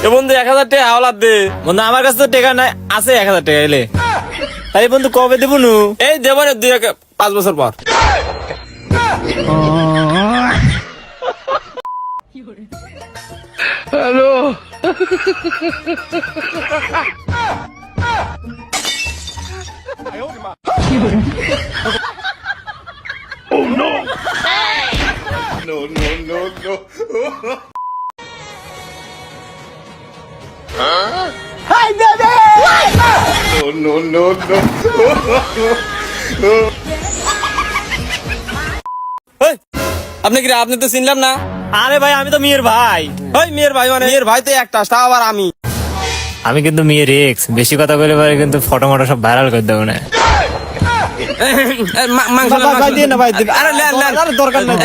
এ বন্ধু 1000 টাকা হাওলাত দে বন্ধু, আমার কাছে তো টাকা নাই, আছে 1000 টাকা এলে। আরে বন্ধু কবে দেবো নু? এই দেবো রে 5 বছর পর। হ্যালো এই, আপনি কি রে? আপনি তো চিনলাম না। আরে ভাই আমি তো মেয়ের ভাই। ওই মেয়ের ভাই মানে মেয়ের ভাই তো একটা, তাও আবার আমি কিন্তু মেয়ের এক্স। বেশি কথা বলে পারে কিন্তু ফটো মটো সব ভাইরাল করে দেবো না। দরকার নাই,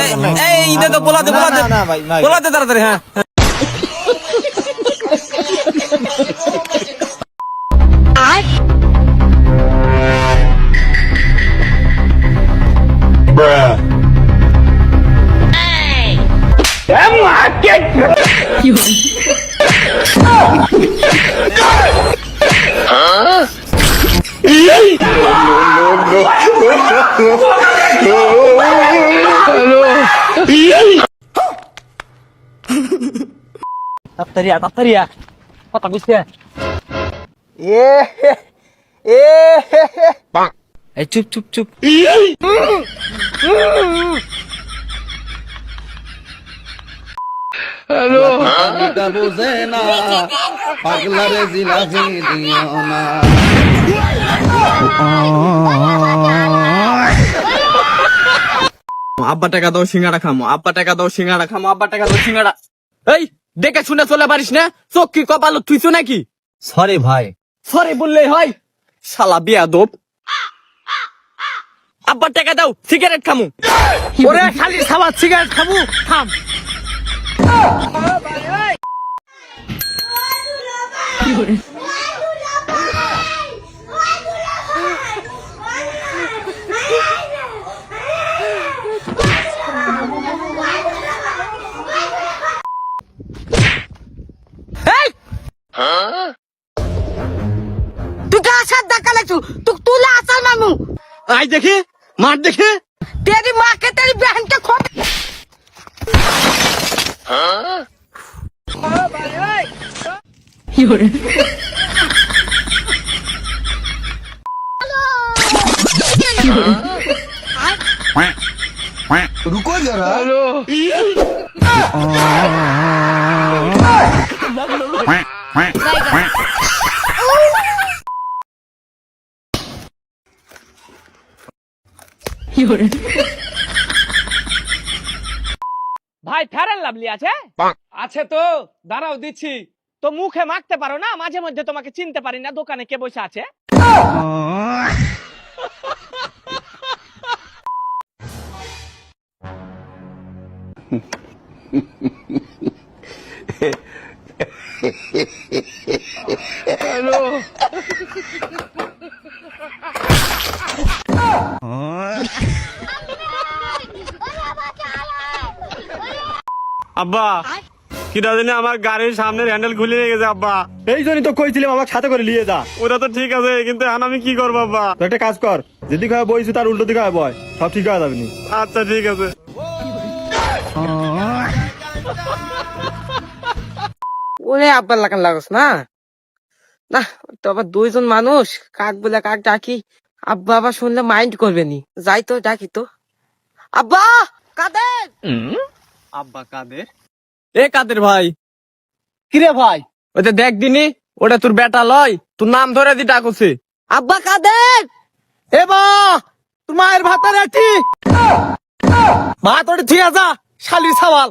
এই দে তো বলাতে তাড়াতাড়ি। হ্যাঁ তাড়াতাড়ি কথা বুঝতে। এই চুপ চুপ চুপ। হ্যালো বুঝে না পাগলারে জিলাপি দিও না। আব্বা টাকা দাও সিঙ্গাড়া খামো, আব্বা টাকা দাও সিঙ্গাড়া খামো, আব্বা টাকা দাও সিঙ্গাড়া। এই দেখে শুনে চলে পারিস না? চোখ কি কপাল থুইছো নাকি? সরি ভাই। সরি বললেই হয়? শালা বেয়াদব। আব্বা টাকা দাও সিগারেট খামু। ওরে খালি খাবার সিগারেট খামু। থাম। তুই কার সাথে ধাক্কা লাগছু? তুলে আসাল মামু। আই দেখে মার দেখে। तेरी माँ के तेरी बहन के खोट। रुको जरा। হ্যালো ভাই ফেয়ার লাভলি আছে? আছে তো, দাঁড়াও দিচ্ছি। তো মুখে মাখতে পারো না? মাঝে মধ্যে তোমাকে চিনতে পারি না, দোকানে কে বসে আছে? হ্যালো আব্বা কিটা জানি আমার গাড়ির সামনের হ্যান্ডেল খুলে নিয়ে গেছে আব্বা। এই জন্যই তো কইছিলাম আমাকে সাথে করে নিয়ে যা। ওটা তো ঠিক আছে, কিন্তু এখন আমি কি করবো আব্বা? তো একটা কাজ কর, যেদিকে হয় বইছি তার উল্টো দিকে হয় বয়, সব ঠিক হয়ে যাবে নি। আচ্ছা ঠিক আছে। ওরে আব্বার লাগান লাগস না না, তো আবার দুইজন মানুষ, কাক বলে কাক ডাকি। আব্বা আবার শুনলে মাইন্ড করবে নি। যাই তো ডাকি তো। আব্বা কাদের? আব্বা কাদের? এ কাদের ভাই? কিরে ভাই? ওটা দেখ দিনি, ওটা তোর বেটা লয়, তোর নাম ধরে দি ডাকছে। আব্বা কাদের? এ বা তোর মায়ের ভাতা রেটি ভাত ওটা ঠিক আছে, শালির সাওয়াল।